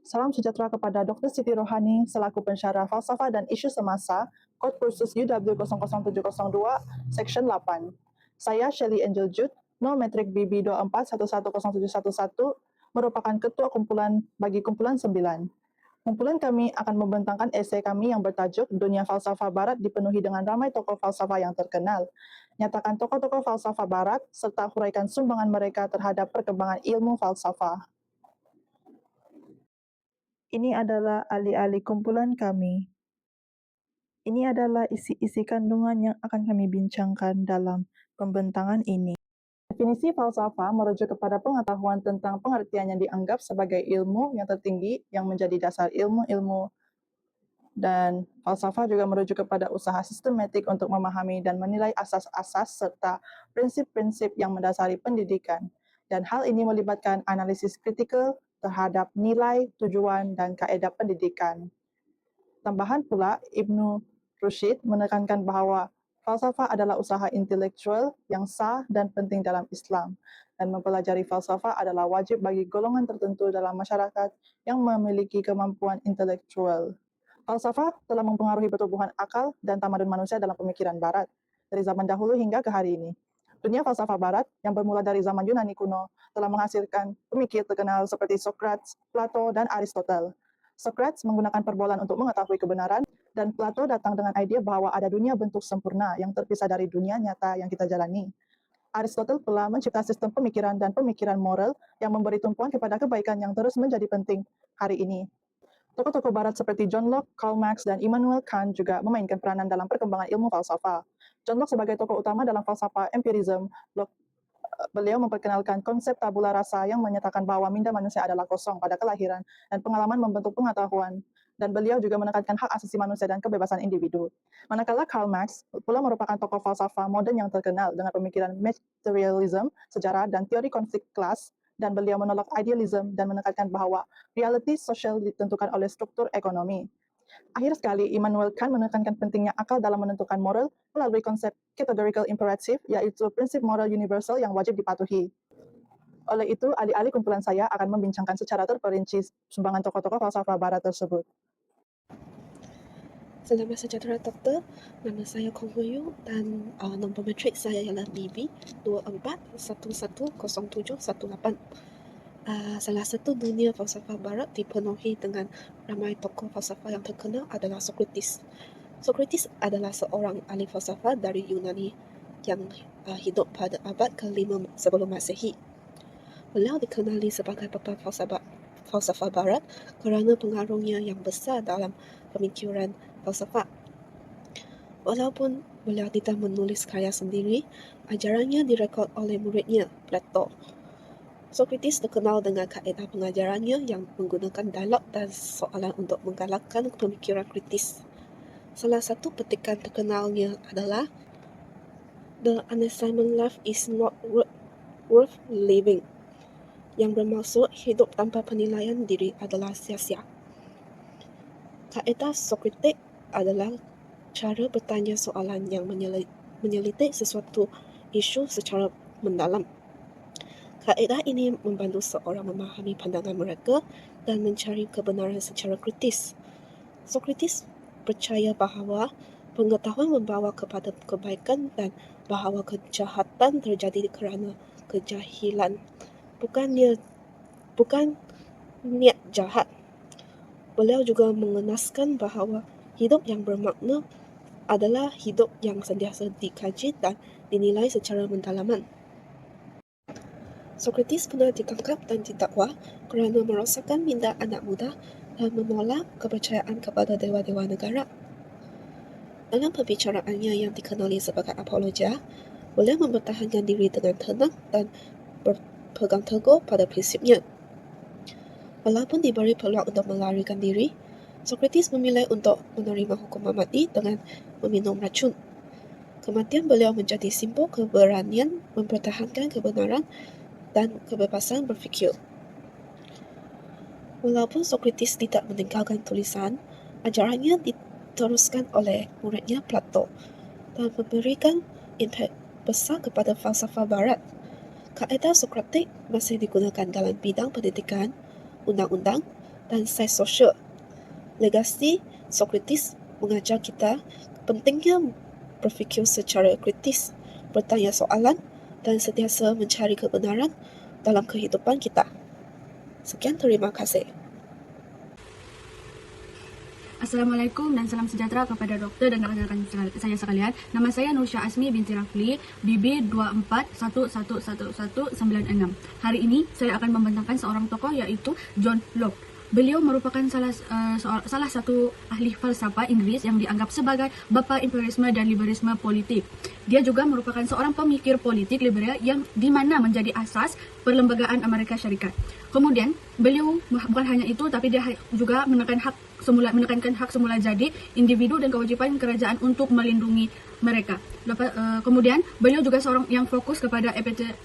Salam sejahtera kepada Dr. Siti Rohani selaku pensyarah falsafah dan isu semasa, kod kursus UW 00702, Section 8. Saya Shelly Angel Jude, no metrik BB 24110711, merupakan ketua kumpulan bagi kumpulan 9. Kumpulan kami akan membentangkan esai kami yang bertajuk Dunia Falsafah Barat dipenuhi dengan ramai tokoh falsafah yang terkenal. Nyatakan tokoh-tokoh falsafah Barat serta huraikan sumbangan mereka terhadap perkembangan ilmu falsafah. Ini adalah alih-alih kumpulan kami. Ini adalah isi-isi kandungan yang akan kami bincangkan dalam pembentangan ini. Definisi falsafah merujuk kepada pengetahuan tentang pengertian yang dianggap sebagai ilmu yang tertinggi yang menjadi dasar ilmu-ilmu, dan falsafah juga merujuk kepada usaha sistematik untuk memahami dan menilai asas-asas serta prinsip-prinsip yang mendasari pendidikan. Dan hal ini melibatkan analisis kritikal terhadap nilai, tujuan, dan kaedah pendidikan. Tambahan pula, Ibnu Rushd menekankan bahwa falsafah adalah usaha intelektual yang sah dan penting dalam Islam, dan mempelajari falsafah adalah wajib bagi golongan tertentu dalam masyarakat yang memiliki kemampuan intelektual. Falsafah telah mempengaruhi pertumbuhan akal dan tamadun manusia dalam pemikiran Barat, dari zaman dahulu hingga ke hari ini. Dunia falsafah Barat yang bermula dari zaman Yunani kuno telah menghasilkan pemikir terkenal seperti Socrates, Plato, dan Aristotle. Socrates menggunakan perbolan untuk mengetahui kebenaran, dan Plato datang dengan ide bahwa ada dunia bentuk sempurna yang terpisah dari dunia nyata yang kita jalani. Aristotle pula mencipta sistem pemikiran dan pemikiran moral yang memberi tumpuan kepada kebaikan yang terus menjadi penting hari ini. Tokoh-tokoh Barat seperti John Locke, Karl Marx, dan Immanuel Kant juga memainkan peranan dalam perkembangan ilmu falsafah. John Locke sebagai tokoh utama dalam falsafah empirisme, beliau memperkenalkan konsep tabula rasa yang menyatakan bahwa minda manusia adalah kosong pada kelahiran dan pengalaman membentuk pengetahuan. Dan beliau juga menekankan hak asasi manusia dan kebebasan individu. Manakala Karl Marx pula merupakan tokoh falsafah modern yang terkenal dengan pemikiran materialism, sejarah, dan teori konflik kelas, dan beliau menolak idealisme dan menekankan bahwa reality sosial ditentukan oleh struktur ekonomi. Akhir sekali, Immanuel Kant menekankan pentingnya akal dalam menentukan moral melalui konsep categorical imperative, yaitu prinsip moral universal yang wajib dipatuhi. Oleh itu, alih-alih kumpulan saya akan membincangkan secara terperinci sumbangan tokoh-tokoh falsafah Barat tersebut. Selamat sejahtera doktor, nama saya Kong Hui dan nombor metrik saya ialah BB 24110718. Salah satu dunia falsafah Barat dipenuhi dengan ramai tokoh falsafah yang terkenal adalah Socrates. Socrates adalah seorang ahli falsafah dari Yunani yang hidup pada abad ke-5 sebelum Masehi. Beliau dikenali sebagai bapa falsafah Barat kerana pengaruhnya yang besar dalam pemikiran falsafah. Walaupun beliau tidak menulis karya sendiri, ajarannya direkod oleh muridnya, Plato. Socrates terkenal dengan kaedah pengajarannya yang menggunakan dialog dan soalan untuk menggalakkan pemikiran kritis. Salah satu petikan terkenalnya adalah "The unassignment life is not worth living", yang bermaksud hidup tanpa penilaian diri adalah sia-sia. Kaedah Sokratik adalah cara bertanya soalan yang menyelidik sesuatu isu secara mendalam. Kaedah ini membantu seorang memahami pandangan mereka dan mencari kebenaran secara kritis. Sokrates percaya bahawa pengetahuan membawa kepada kebaikan dan bahawa kejahatan terjadi kerana kejahilan, bukan niat jahat. Beliau juga mengenaskan bahawa hidup yang bermakna adalah hidup yang sentiasa dikaji dan dinilai secara mendalaman. Sokrates pernah ditangkap dan didakwa kerana merosakkan minda anak muda dan menolak kepercayaan kepada dewa-dewa negara. Dalam pembicaraannya yang dikenali sebagai apologia, beliau mempertahankan diri dengan tenang dan berpegang teguh pada prinsipnya. Walaupun diberi peluang untuk melarikan diri, Sokrates memilih untuk menerima hukuman mati dengan meminum racun. Kematian beliau menjadi simbol keberanian mempertahankan kebenaran dan kebebasan berfikir. Walaupun Sokrates tidak meninggalkan tulisan, ajarannya diteruskan oleh muridnya Plato dan memberikan impak besar kepada falsafah Barat. Kaedah Sokratik masih digunakan dalam bidang pendidikan, undang-undang, dan sains sosial. Legasi Socrates mengajar kita pentingnya berfikir secara kritis, bertanya soalan, dan sentiasa mencari kebenaran dalam kehidupan kita. Sekian, terima kasih. Assalamualaikum dan salam sejahtera kepada doktor dan rakan-rakan saya sekalian. Nama saya Nursha Asmi binti Rafli, BB 24111196. Hari ini saya akan membentangkan seorang tokoh yaitu John Locke. Beliau merupakan salah satu ahli falsafah Inggris yang dianggap sebagai bapa imperialisme dan liberalisme politik. Dia juga merupakan seorang pemikir politik liberal yang di mana menjadi asas perlembagaan Amerika Syarikat. Kemudian beliau bukan hanya itu, tapi dia juga menekankan hak semula jadi individu dan kewajiban kerajaan untuk melindungi mereka. Kemudian beliau juga seorang yang fokus kepada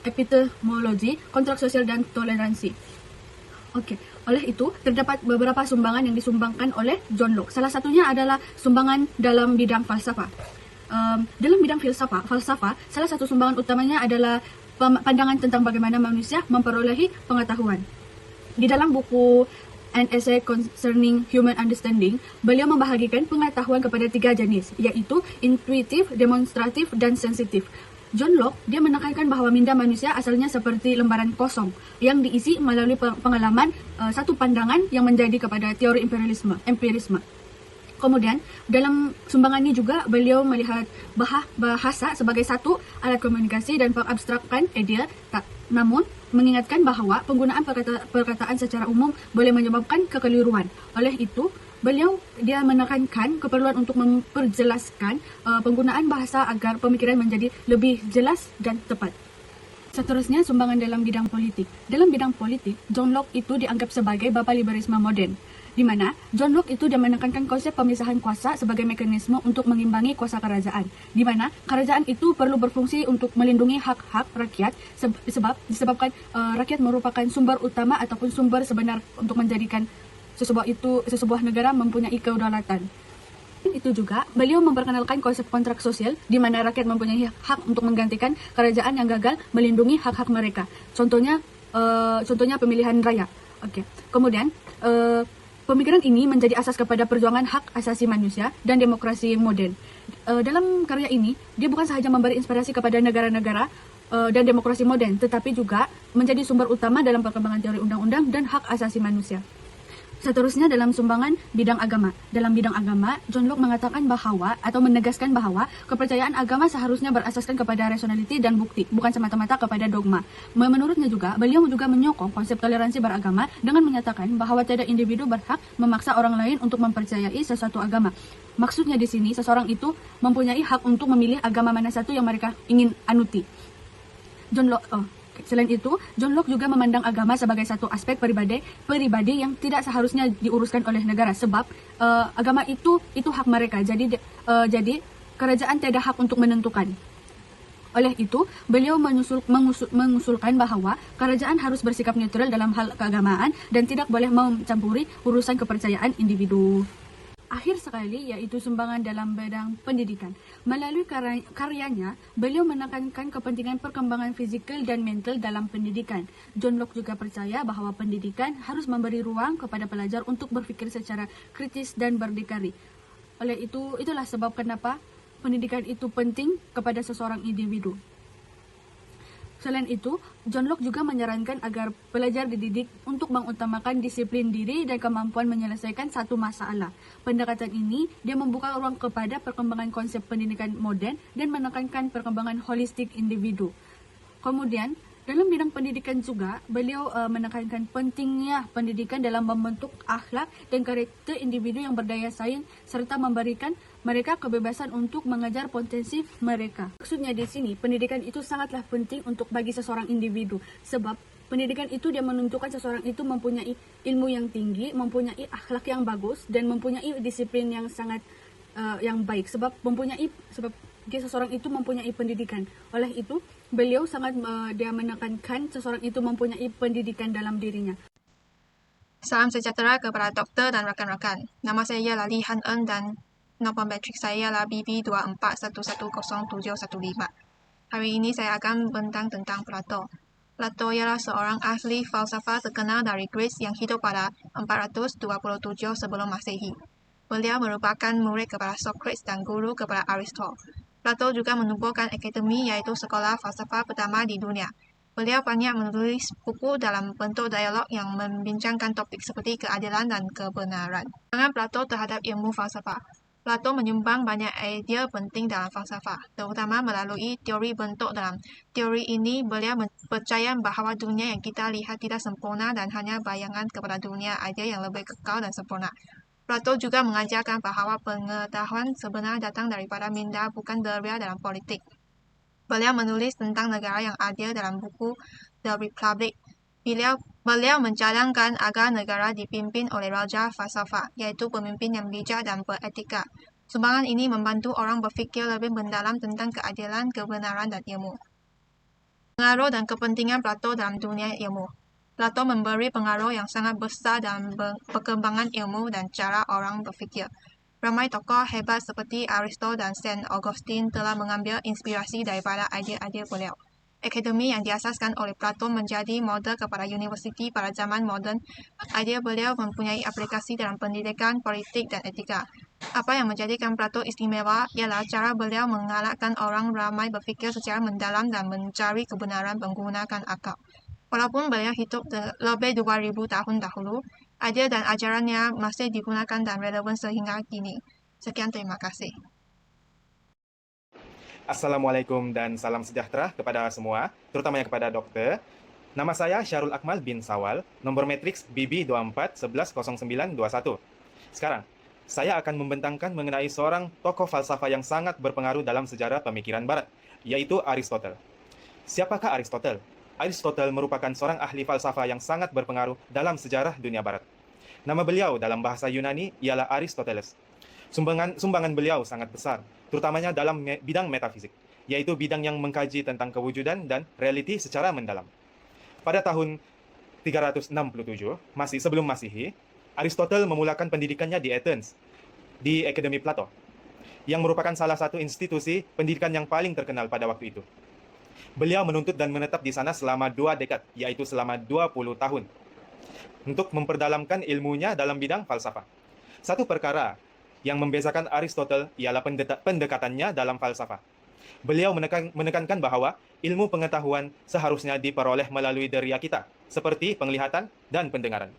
epistemologi, kontrak sosial dan toleransi. Oke, oleh itu terdapat beberapa sumbangan yang disumbangkan oleh John Locke. Salah satunya adalah sumbangan dalam bidang falsafah. Dalam bidang falsafah, salah satu sumbangan utamanya adalah pandangan tentang bagaimana manusia memperolehi pengetahuan. Di dalam buku An Essay Concerning Human Understanding, beliau membahagikan pengetahuan kepada 3 jenis, yaitu intuitif, demonstratif, dan sensitif. John Locke, dia menekankan bahwa minda manusia asalnya seperti lembaran kosong yang diisi melalui pengalaman satu pandangan yang menjadi kepada teori empirisme. Kemudian, dalam sumbangannya juga beliau melihat bahasa sebagai satu alat komunikasi dan mengabstrakkan ide, namun mengingatkan bahwa penggunaan perkataan secara umum boleh menyebabkan kekeliruan. Oleh itu, dia menekankan keperluan untuk memperjelaskan penggunaan bahasa agar pemikiran menjadi lebih jelas dan tepat. Seterusnya, sumbangan dalam bidang politik. Dalam bidang politik, John Locke itu dianggap sebagai bapa liberalisme modern, di mana John Locke itu dia menekankan konsep pemisahan kuasa sebagai mekanisme untuk mengimbangi kuasa kerajaan, di mana kerajaan itu perlu berfungsi untuk melindungi hak-hak rakyat disebabkan rakyat merupakan sumber utama ataupun sumber sebenar untuk menjadikan sesebuah negara mempunyai kedaulatan. Itu juga beliau memperkenalkan konsep kontrak sosial di mana rakyat mempunyai hak untuk menggantikan kerajaan yang gagal melindungi hak-hak mereka. Contohnya pemilihan raya. Oke. Kemudian pemikiran ini menjadi asas kepada perjuangan hak asasi manusia dan demokrasi modern. Dalam karya ini, dia bukan sahaja memberi inspirasi kepada negara-negara dan demokrasi modern, tetapi juga menjadi sumber utama dalam perkembangan teori undang-undang dan hak asasi manusia. Seterusnya, dalam sumbangan bidang agama. Dalam bidang agama, John Locke mengatakan bahwa atau menegaskan bahwa kepercayaan agama seharusnya berasaskan kepada rasionaliti dan bukti, bukan semata-mata kepada dogma. Menurutnya juga, beliau juga menyokong konsep toleransi beragama dengan menyatakan bahwa tidak individu berhak memaksa orang lain untuk mempercayai sesuatu agama. Maksudnya di sini, seseorang itu mempunyai hak untuk memilih agama mana satu yang mereka ingin anuti. Selain itu, John Locke juga memandang agama sebagai satu aspek pribadi yang tidak seharusnya diuruskan oleh negara, sebab agama itu hak mereka. Jadi kerajaan tidak hak untuk menentukan. Oleh itu, beliau mengusulkan bahwa kerajaan harus bersikap netral dalam hal keagamaan dan tidak boleh mencampuri urusan kepercayaan individu. Akhir sekali, yaitu sumbangan dalam bidang pendidikan. Melalui karyanya, beliau menekankan kepentingan perkembangan fizikal dan mental dalam pendidikan. John Locke juga percaya bahwa pendidikan harus memberi ruang kepada pelajar untuk berpikir secara kritis dan berdikari. Oleh itu, itulah sebab kenapa pendidikan itu penting kepada seseorang individu. Selain itu, John Locke juga menyarankan agar pelajar dididik untuk mengutamakan disiplin diri dan kemampuan menyelesaikan satu masalah. Pendekatan ini, dia membuka ruang kepada perkembangan konsep pendidikan modern dan menekankan perkembangan holistik individu. Kemudian, dalam bidang pendidikan juga, beliau menekankan pentingnya pendidikan dalam membentuk akhlak dan karakter individu yang berdaya saing serta memberikan mereka kebebasan untuk mengejar potensi mereka. Maksudnya di sini, pendidikan itu sangatlah penting untuk bagi seseorang individu, sebab pendidikan itu dia menentukan seseorang itu mempunyai ilmu yang tinggi, mempunyai akhlak yang bagus, dan mempunyai disiplin yang sangat yang baik, sebab seseorang itu mempunyai pendidikan. Oleh itu, beliau sangat dia menekankan seseorang itu mempunyai pendidikan dalam dirinya. Salam sejahtera kepada doktor dan rakan-rakan. Nama saya ialah Lee Han Eun dan nombor metrik saya ialah BB 24110715. Hari ini saya akan membentang tentang Plato. Plato ialah seorang ahli falsafah terkenal dari Greece yang hidup pada 427 sebelum Masehi. Beliau merupakan murid kepada Socrates dan guru kepada Aristotle. Plato juga menubuhkan akademi, yaitu sekolah falsafah pertama di dunia. Beliau banyak menulis buku dalam bentuk dialog yang membincangkan topik seperti keadilan dan kebenaran. Pandangan Plato terhadap ilmu falsafah. Plato menyumbang banyak idea penting dalam falsafah, terutama melalui teori bentuk. Dalam teori ini, beliau percaya bahawa dunia yang kita lihat tidak sempurna dan hanya bayangan kepada dunia idea yang lebih kekal dan sempurna. Plato juga mengajarkan bahawa pengetahuan sebenar datang daripada minda, bukan berbeda dalam politik. Beliau menulis tentang negara yang adil dalam buku The Republic. Beliau mencadangkan agar negara dipimpin oleh raja falsafah, yaitu pemimpin yang bijak dan beretika. Sumbangan ini membantu orang berfikir lebih mendalam tentang keadilan, kebenaran dan ilmu. Pengaruh dan kepentingan Plato dalam dunia ilmu. Plato memberi pengaruh yang sangat besar dalam perkembangan ilmu dan cara orang berfikir. Ramai tokoh hebat seperti Aristotle dan Saint Augustine telah mengambil inspirasi daripada idea-idea beliau. Akademi yang diasaskan oleh Plato menjadi model kepada universiti pada zaman moden. Idea beliau mempunyai aplikasi dalam pendidikan, politik dan etika. Apa yang menjadikan Plato istimewa ialah cara beliau mengalahkan orang ramai berfikir secara mendalam dan mencari kebenaran menggunakan akal. Walaupun beliau hidup lebih 2000 tahun dahulu, idea dan ajarannya masih digunakan dan relevan sehingga kini. Sekian, terima kasih. Assalamualaikum dan salam sejahtera kepada semua, terutamanya kepada dokter. Nama saya Syarul Akmal bin Sawal, nomor matriks BB24110921. Sekarang, saya akan membentangkan mengenai seorang tokoh falsafah yang sangat berpengaruh dalam sejarah pemikiran Barat, yaitu Aristotle. Siapakah Aristotle? Aristotle merupakan seorang ahli falsafah yang sangat berpengaruh dalam sejarah dunia Barat. Nama beliau dalam bahasa Yunani ialah Aristoteles. Sumbangan beliau sangat besar, terutamanya dalam bidang metafisik, yaitu bidang yang mengkaji tentang kewujudan dan realiti secara mendalam. Pada tahun 367, masih sebelum Masehi, Aristotle memulakan pendidikannya di Athens, di Akademi Plato, yang merupakan salah satu institusi pendidikan yang paling terkenal pada waktu itu. Beliau menuntut dan menetap di sana selama 2 dekad, yaitu selama 20 tahun, untuk memperdalamkan ilmunya dalam bidang falsafah. Satu perkara yang membezakan Aristotle ialah pendekatannya dalam falsafah. Beliau menekankan bahwa ilmu pengetahuan seharusnya diperoleh melalui deria kita, seperti penglihatan dan pendengaran.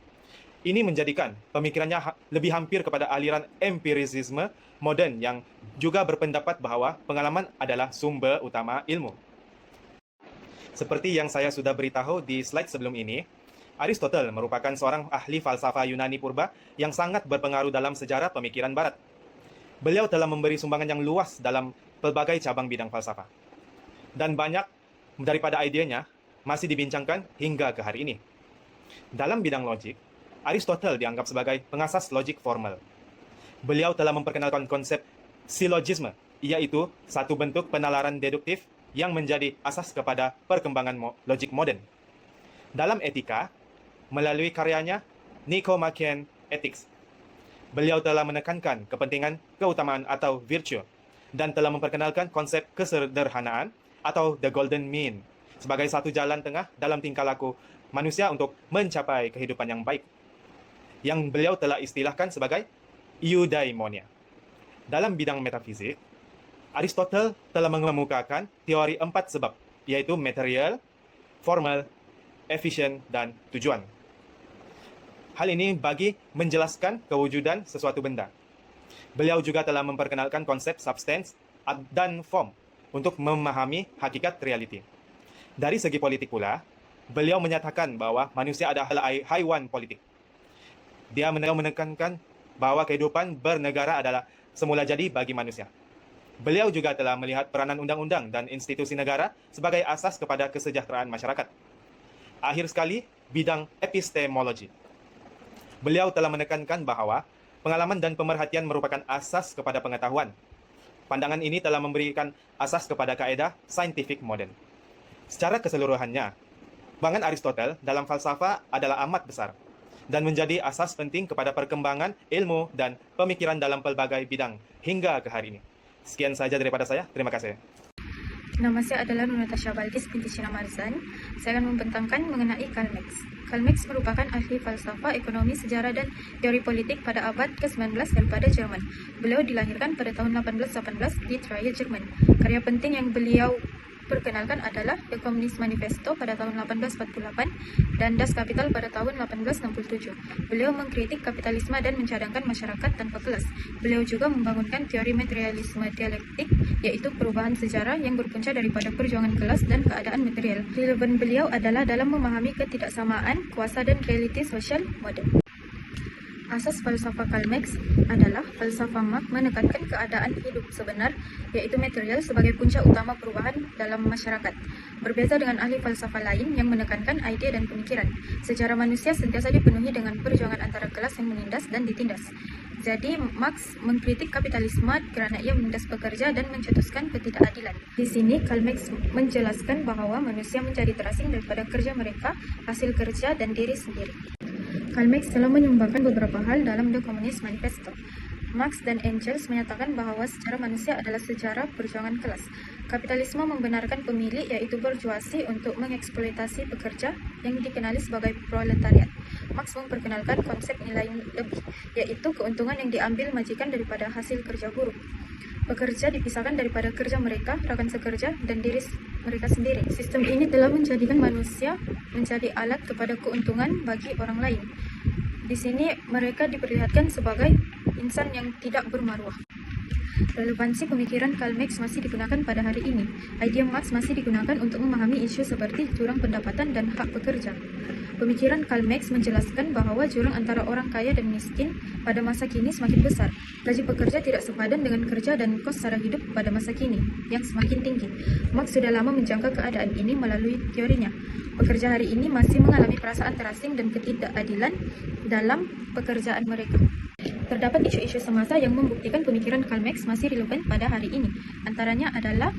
Ini menjadikan pemikirannya lebih hampir kepada aliran empirisisme modern yang juga berpendapat bahwa pengalaman adalah sumber utama ilmu. Seperti yang saya sudah beritahu di slide sebelum ini, Aristotle merupakan seorang ahli falsafah Yunani purba yang sangat berpengaruh dalam sejarah pemikiran Barat. Beliau telah memberi sumbangan yang luas dalam pelbagai cabang bidang falsafah. Dan banyak daripada idenya masih dibincangkan hingga ke hari ini. Dalam bidang logik, Aristotle dianggap sebagai pengasas logik formal. Beliau telah memperkenalkan konsep silogisme, yaitu satu bentuk penalaran deduktif yang menjadi asas kepada perkembangan logik modern. Dalam etika, melalui karyanya Nicomachean Ethics, beliau telah menekankan kepentingan keutamaan atau virtue dan telah memperkenalkan konsep kesederhanaan atau the golden mean sebagai satu jalan tengah dalam tingkah laku manusia untuk mencapai kehidupan yang baik, yang beliau telah istilahkan sebagai eudaimonia. Dalam bidang metafisik, Aristotle telah mengemukakan teori 4 sebab, yaitu material, formal, efisien, dan tujuan. Hal ini bagi menjelaskan kewujudan sesuatu benda. Beliau juga telah memperkenalkan konsep substance dan form untuk memahami hakikat reality. Dari segi politik pula, beliau menyatakan bahwa manusia adalah haiwan politik. Dia menekankan bahwa kehidupan bernegara adalah semula jadi bagi manusia. Beliau juga telah melihat peranan undang-undang dan institusi negara sebagai asas kepada kesejahteraan masyarakat. Akhir sekali, bidang epistemologi. Beliau telah menekankan bahwa pengalaman dan pemerhatian merupakan asas kepada pengetahuan. Pandangan ini telah memberikan asas kepada kaedah saintifik modern. Secara keseluruhannya, sumbangan Aristotle dalam falsafah adalah amat besar dan menjadi asas penting kepada perkembangan ilmu dan pemikiran dalam pelbagai bidang hingga ke hari ini. Sekian saja daripada saya. Terima kasih. Nama saya adalah Nur Natasha Baldis binti Shina Marzan. Saya akan membentangkan mengenai Karl Marx. Karl Marx merupakan ahli falsafah, ekonomi, sejarah, dan teori politik pada abad ke-19 daripada Jerman. Beliau dilahirkan pada tahun 1818 di Trier, Jerman. Karya penting yang beliau perkenalkan adalah The Communist Manifesto pada tahun 1848 dan Das Kapital pada tahun 1867. Beliau mengkritik kapitalisme dan mencadangkan masyarakat tanpa kelas. Beliau juga membangunkan teori materialisme dialektik, yaitu perubahan sejarah yang berpunca daripada perjuangan kelas dan keadaan material. Relevan beliau adalah dalam memahami ketidaksamaan, kuasa, dan realiti sosial modern. Asas falsafah Karl Marx adalah falsafah Marx menekankan keadaan hidup sebenar, yaitu material, sebagai punca utama perubahan dalam masyarakat. Berbeza dengan ahli falsafah lain yang menekankan ide dan pemikiran, sejarah manusia sentiasa dipenuhi dengan perjuangan antara kelas yang menindas dan ditindas. Jadi, Marx mengkritik kapitalisme kerana ia menindas pekerja dan mencetuskan ketidakadilan. Di sini, Karl Marx menjelaskan bahawa manusia menjadi terasing daripada kerja mereka, hasil kerja, dan diri sendiri. Karl Marx telah menyumbangkan beberapa hal dalam The Communist Manifesto. Marx dan Engels menyatakan bahawa sejarah manusia adalah sejarah perjuangan kelas. Kapitalisme membenarkan pemilik, yaitu bourgeoisie, untuk mengeksploitasi pekerja yang dikenali sebagai proletariat. Marx memperkenalkan konsep nilai lebih, yaitu keuntungan yang diambil majikan daripada hasil kerja buruh. Pekerja dipisahkan daripada kerja mereka, rakan sekerja, dan diri mereka sendiri. Sistem ini telah menjadikan manusia menjadi alat kepada keuntungan bagi orang lain. Di sini mereka diperlihatkan sebagai insan yang tidak bermaruah. Relevansi pemikiran Karl Marx masih digunakan pada hari ini. Idea Marx masih digunakan untuk memahami isu seperti jurang pendapatan dan hak pekerja. Pemikiran Karl Marx menjelaskan bahawa jurang antara orang kaya dan miskin pada masa kini semakin besar. Gaji pekerja tidak sepadan dengan kerja dan kos sara hidup pada masa kini yang semakin tinggi. Marx sudah lama menjangka keadaan ini melalui teorinya. Pekerja hari ini masih mengalami perasaan terasing dan ketidakadilan dalam pekerjaan mereka. Terdapat isu-isu semasa yang membuktikan pemikiran Karl Marx masih relevan pada hari ini. Antaranya adalah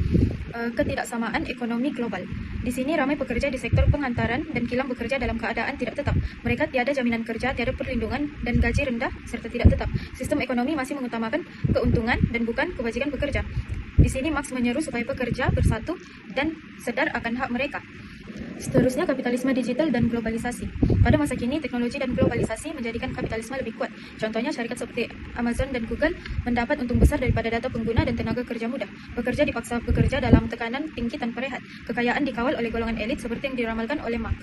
ketidaksamaan ekonomi global. Di sini ramai pekerja di sektor pengantaran dan kilang bekerja dalam keadaan tidak tetap. Mereka tiada jaminan kerja, tiada perlindungan, dan gaji rendah serta tidak tetap. Sistem ekonomi masih mengutamakan keuntungan dan bukan kebajikan pekerja. Di sini Marx menyeru supaya pekerja bersatu dan sadar akan hak mereka. Seterusnya, kapitalisme digital dan globalisasi. Pada masa kini, teknologi dan globalisasi menjadikan kapitalisme lebih kuat. Contohnya, syarikat seperti Amazon dan Google mendapat untung besar daripada data pengguna dan tenaga kerja muda. Pekerja dipaksa bekerja dalam tekanan tinggi tanpa rehat. Kekayaan dikawal oleh golongan elit seperti yang diramalkan oleh Marx.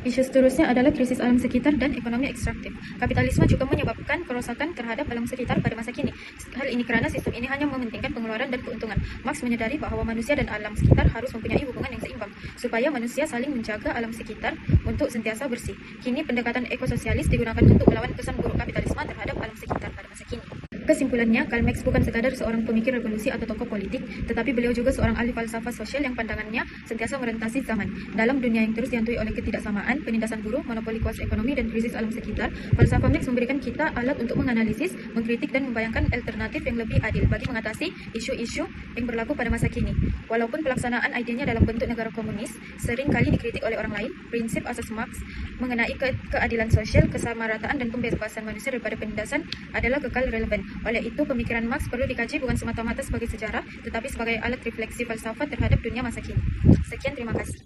Isu seterusnya adalah krisis alam sekitar dan ekonomi ekstraktif. Kapitalisme juga menyebabkan kerosakan terhadap alam sekitar pada masa kini. Hal ini kerana sistem ini hanya mementingkan pengeluaran dan keuntungan. Marx menyadari bahawa manusia dan alam sekitar harus mempunyai hubungan yang seimbang, supaya manusia saling menjaga alam sekitar untuk sentiasa bersih. Kini, pendekatan ekososialis digunakan untuk melawan kesan buruk kapitalisme terhadap alam sekitar pada masa kini. Kesimpulannya, Karl Marx bukan sekadar seorang pemikir revolusi atau tokoh politik, tetapi beliau juga seorang ahli falsafah sosial yang pandangannya sentiasa merentasi zaman. Dalam dunia yang terus dihantui oleh ketidaksamaan, penindasan buruh, monopoli kuasa ekonomi, dan krisis alam sekitar, falsafah Marx memberikan kita alat untuk menganalisis, mengkritik, dan membayangkan alternatif yang lebih adil bagi mengatasi isu-isu yang berlaku pada masa kini. Walaupun pelaksanaan idenya dalam bentuk negara komunis sering kali dikritik oleh orang lain, prinsip asas Marx mengenai keadilan sosial, kesamarataan, dan pembebasan manusia daripada penindasan adalah kekal relevan. Oleh itu, pemikiran Marx perlu dikaji bukan semata-mata sebagai sejarah, tetapi sebagai alat refleksi falsafah terhadap dunia masa kini. Sekian, terima kasih.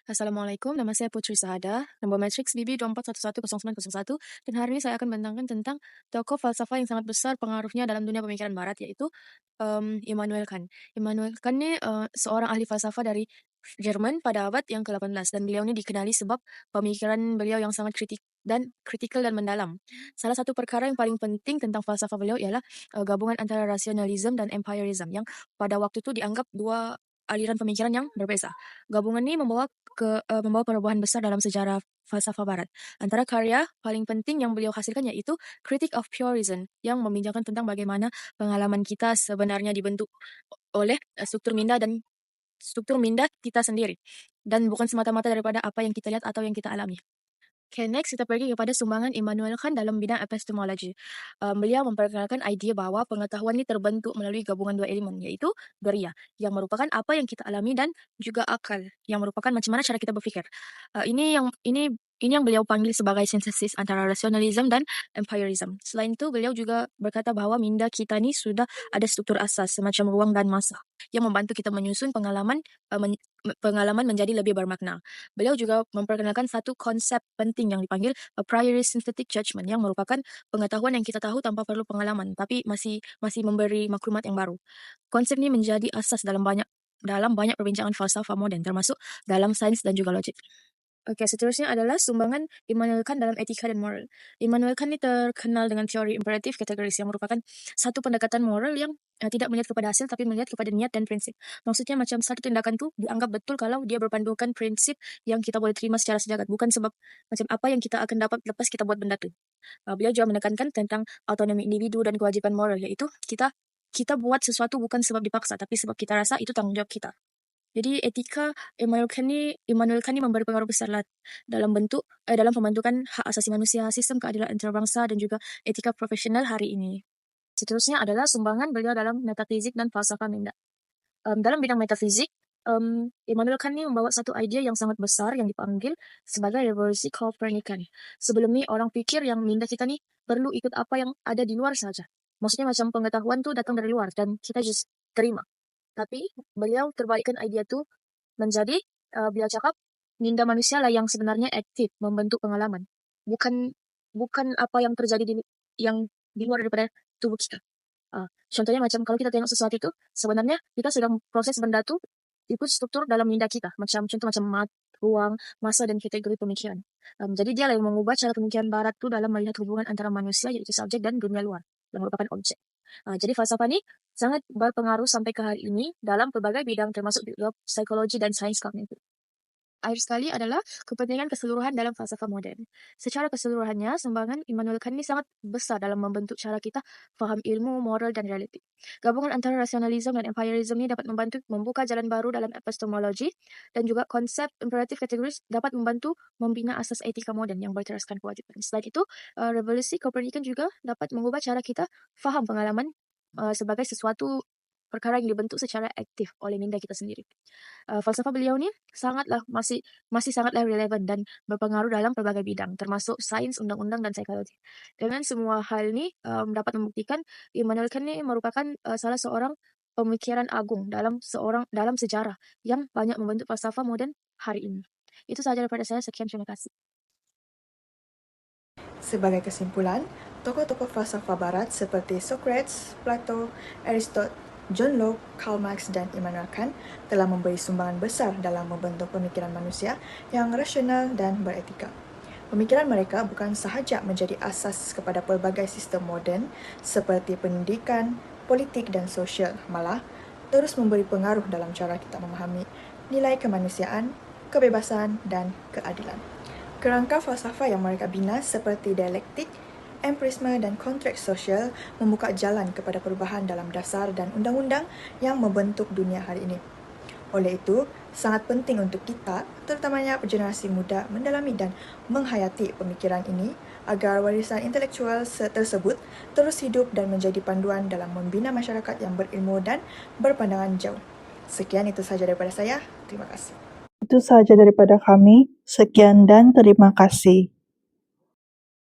Assalamualaikum, nama saya Putri Sahada, nombor matriks BB 24110901, dan hari ini saya akan membentangkan tentang tokoh falsafah yang sangat besar pengaruhnya dalam dunia pemikiran barat, yaitu Immanuel Kant. Immanuel Kant ini seorang ahli falsafah dari Jerman pada abad yang ke-18, dan beliau ini dikenali sebab pemikiran beliau yang sangat kritikal dan mendalam. Salah satu perkara yang paling penting tentang falsafah beliau ialah gabungan antara rasionalisme dan empirism, yang pada waktu itu dianggap dua aliran pemikiran yang berbeza. Gabungan ini membawa perubahan besar dalam sejarah falsafah barat. Antara karya paling penting yang beliau hasilkan yaitu Critique of Pure Reason, yang membincangkan tentang bagaimana pengalaman kita sebenarnya dibentuk oleh struktur minda kita sendiri, dan bukan semata-mata daripada apa yang kita lihat atau yang kita alami. Okay, next kita pergi kepada sumbangan Immanuel Kant dalam bidang epistemologi. Beliau memperkenalkan idea bahawa pengetahuan ini terbentuk melalui gabungan dua elemen, yaitu doria, yang merupakan apa yang kita alami, dan juga akal, yang merupakan macam mana cara kita berfikir. Ini Ini yang beliau panggil sebagai sintesis antara rasionalism dan empirism. Selain itu, beliau juga berkata bahwa minda kita ni sudah ada struktur asas semacam ruang dan masa yang membantu kita menyusun pengalaman menjadi lebih bermakna. Beliau juga memperkenalkan satu konsep penting yang dipanggil a priori synthetic judgment yang merupakan pengetahuan yang kita tahu tanpa perlu pengalaman tapi masih memberi maklumat yang baru. Konsep ini menjadi asas dalam banyak perbincangan falsafah moden termasuk dalam sains dan juga logik. Oke, seterusnya adalah sumbangan Immanuel Kant dalam etika dan moral. Immanuel Kant ini terkenal dengan teori imperatif kategoris yang merupakan satu pendekatan moral yang tidak melihat kepada hasil tapi melihat kepada niat dan prinsip. Maksudnya macam satu tindakan tu dianggap betul kalau dia berpandukan prinsip yang kita boleh terima secara sejagat, bukan sebab macam apa yang kita akan dapat lepas kita buat benda tu. Beliau juga menekankan tentang autonomi individu dan kewajiban moral, iaitu kita buat sesuatu bukan sebab dipaksa tapi sebab kita rasa itu tanggung jawab kita. Jadi etika Immanuel Kant ni memberi pengaruh besar lah dalam pembentukan hak asasi manusia, sistem keadilan antarabangsa dan juga etika profesional hari ini. Seterusnya adalah sumbangan beliau dalam metafizik dan falsafah minda. Dalam bidang metafizik, Immanuel Kant ni membawa satu idea yang sangat besar yang dipanggil sebagai revolusi Copernican. Sebelum ni orang fikir yang minda kita ni perlu ikut apa yang ada di luar saja. Maksudnya macam pengetahuan tu datang dari luar dan kita just terima. Tapi beliau terbalikkan idea tu menjadi beliau cakap minda manusia lah yang sebenarnya aktif membentuk pengalaman, bukan apa yang terjadi yang di luar daripada tubuh kita. Contohnya macam kalau kita tengok sesuatu itu sebenarnya kita sedang proses benda tu ikut struktur dalam minda kita, macam contoh macam ruang, masa dan kategori pemikiran. Jadi dia lah yang mengubah cara pemikiran barat tu dalam melihat hubungan antara manusia iaitu subjek dan dunia luar yang merupakan objek. Jadi falsafah ni sangat berpengaruh sampai ke hari ini dalam pelbagai bidang termasuk psikologi dan sains kognitif. Akhir sekali adalah kepentingan keseluruhan dalam falsafah moden. Secara keseluruhannya, sumbangan Immanuel Kant ini sangat besar dalam membentuk cara kita faham ilmu, moral dan realiti. Gabungan antara rasionalisme dan empirisme ini dapat membantu membuka jalan baru dalam epistemologi dan juga konsep imperatif kategoris dapat membantu membina asas etika moden yang berteraskan kewajiban. Selain itu, revolusi Copernican juga dapat mengubah cara kita faham pengalaman sebagai sesuatu perkara yang dibentuk secara aktif oleh minda kita sendiri. Falsafah beliau ni masih sangatlah relevan dan berpengaruh dalam pelbagai bidang termasuk sains, undang-undang dan psikologi. Dengan semua hal ni dapat membuktikan Immanuel Kant ni merupakan salah seorang pemikiran agung dalam sejarah yang banyak membentuk falsafah moden hari ini. Itu sahaja daripada saya. Sekian, terima kasih. Sebagai kesimpulan, tokoh-tokoh falsafah barat seperti Socrates, Plato, Aristotle, John Locke, Karl Marx dan Immanuel Kant telah memberi sumbangan besar dalam membentuk pemikiran manusia yang rasional dan beretika. Pemikiran mereka bukan sahaja menjadi asas kepada pelbagai sistem moden seperti pendidikan, politik dan sosial, malah terus memberi pengaruh dalam cara kita memahami nilai kemanusiaan, kebebasan dan keadilan. Kerangka falsafah yang mereka bina seperti dialektik, empirisme dan kontrak sosial membuka jalan kepada perubahan dalam dasar dan undang-undang yang membentuk dunia hari ini. Oleh itu, sangat penting untuk kita, terutamanya generasi muda, mendalami dan menghayati pemikiran ini agar warisan intelektual tersebut terus hidup dan menjadi panduan dalam membina masyarakat yang berilmu dan berpandangan jauh. Sekian, itu sahaja daripada saya. Terima kasih. Itu sahaja daripada kami. Sekian dan terima kasih.